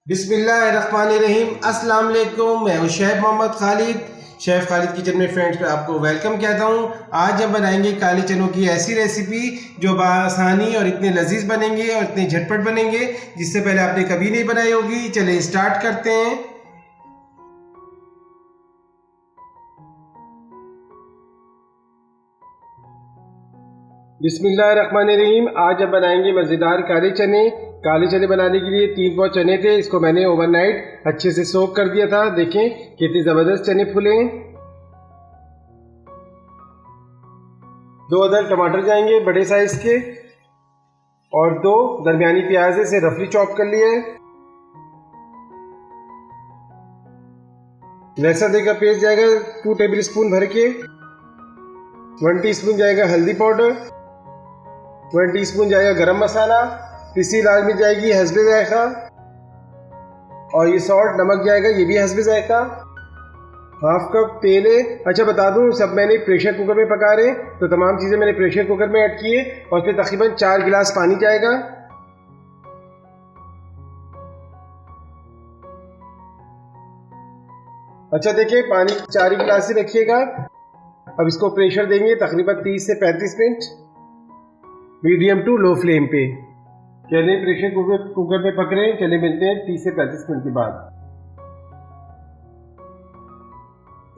बिस्मिल्लाहिर्रहमानिर्रहीम। अस्सलाम वालेकुम। मैं हूँ chef Mohammed Khalid, chef Khalid kitchen में फ्रेंड्स पे आपको वेलकम कहता हूँ। आज हम बनाएंगे काले चनों की ऐसी रेसिपी जो बआसानी और इतने लजीज बनेंगे और इतने झटपट बनेंगे जिससे पहले आपने कभी नहीं बनाई होगी। चलिए स्टार्ट करते हैं। बिस्मिल्लाहिर्रहमानिर्रहीम। आज हम बनाएंगे मज़ेदार काले चने। काले चने बनाने के लिए 3 पाव चने थे, इसको मैंने ओवरनाइट अच्छे से सोक कर दिया था। देखें कितने ज़बरदस्त चने फूले हैं। 2 अदर टमाटर जाएंगे बड़े साइज के और 2 दरमियानी प्याज से रफली चॉप कर लिए। लहसुन का पेस्ट जाएगा 2 टेबल स्पून भर के। 1 टीस्पून जाएगा हल्दी पाउडर। 1 टीस्पून जाएगा गरम मसाला। पिसी लाल मिर्च जाएगी हस्बे जायका। और ये सॉल्ट नमक जाएगा, ये भी हस्बे जायका। 1/2 कप तेल है। अच्छा बता दूं, सब मैंने प्रेशर कुकर में पका रहे, तो तमाम चीज़ें मैंने प्रेशर कुकर में ऐड किए और फिर तकरीबन 4 गिलास पानी जाएगा। अच्छा देखिए, पानी 4 गिलास ही रखिएगा। अब इसको प्रेशर देंगे तकरीबन 30 से 35 minute medium to low flame पे। चलिए प्रेशर कुकर में पक रहे हैं। चलिए मिलते हैं 30 से 35 मिनट के बाद।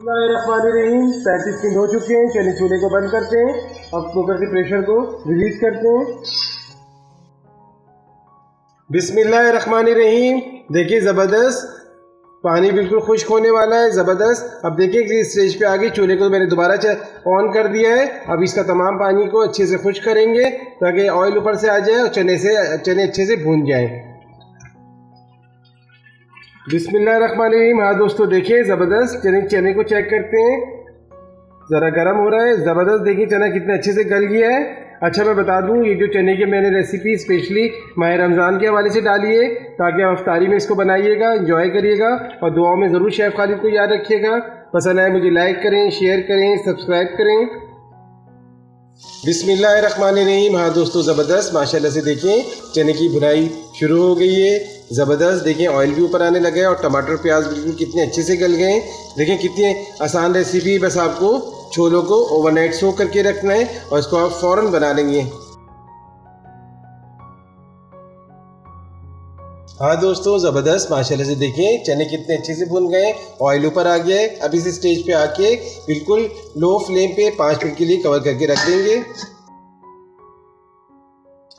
35 मिनट हो चुके हैं। चलिए चूल्हे को बंद करते हैं। अब कुकर के प्रेशर को रिलीज करते हैं। बिस्मिल्लाहिर्रहमानिर्रहीम। देखिए ज़बरदस्त पानी बिल्कुल खुश्क होने वाला है, ज़बरदस्त। अब देखिए कि इस स्टेज पे आगे चूल्हे को मैंने दोबारा ऑन कर दिया है। अब इसका तमाम पानी को अच्छे से खुश्क करेंगे ताकि ऑयल ऊपर से आ जाए और चने अच्छे से भून जाएं। बिस्मिल्लाहिर्रहमानिर्रहीम। हाँ दोस्तों देखिए ज़बरदस्त चने को चेक करते हैं। ज़रा गर्म हो रहा है, ज़बरदस्त। देखिए चना कितने अच्छे से गल गया है। अच्छा मैं बता दूं, ये जो चने की मैंने रेसिपी स्पेशली माह रमज़ान के हवाले से डाली है ताकि आप इफ्तारी में इसको बनाइएगा, एंजॉय करिएगा और दुआओं में ज़रूर शेफ़ खालिद को याद रखिएगा। पसंद आए मुझे लाइक करें, शेयर करें, सब्सक्राइब करें। बिस्मिल्लाहिर्रहमानिर्रहीम। हाँ दोस्तों ज़बरदस्त माशाल्लाह से देखिए चने की भुनाई शुरू हो गई है। ज़बरदस्त देखिए ऑयल भी ऊपर आने लगा है और टमाटर प्याज बिल्कुल कितने अच्छे से गल गए। देखिए कितनी आसान रेसिपी, बस आपको छोलों को ओवरनाइट सोक करके रखना है और इसको आप फ़ौरन बना लेंगे। हाँ दोस्तों ज़बरदस्त माशाल्लाह से देखिए चने कितने अच्छे से भुन गए, ऑयल ऊपर आ गया है। अब इस स्टेज पे आके बिल्कुल लो फ्लेम पे 5 मिनट के लिए कवर करके रख देंगे।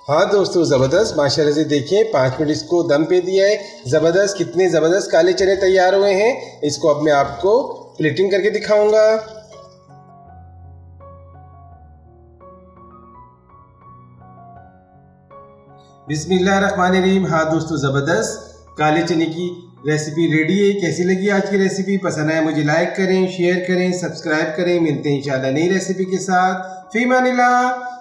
हाँ दोस्तों ज़बरदस्त माशाल्लाह से देखिए 5 मिनट इसको दम पे दिया है। ज़बरदस्त कितने ज़बरदस्त काले चने तैयार हुए हैं। इसको अब मैं आपको प्लेटिंग करके दिखाऊंगा। बिस्मिल्लाहिर्रहमानिर्रहीम। हाँ दोस्तों ज़बरदस्त काले चने की रेसिपी रेडी है। कैसी लगी आज की रेसिपी? पसंद आए मुझे लाइक करें, शेयर करें, सब्सक्राइब करें। मिलते हैं इंशाल्लाह नई रेसिपी के साथ। फी मानिल्लाह।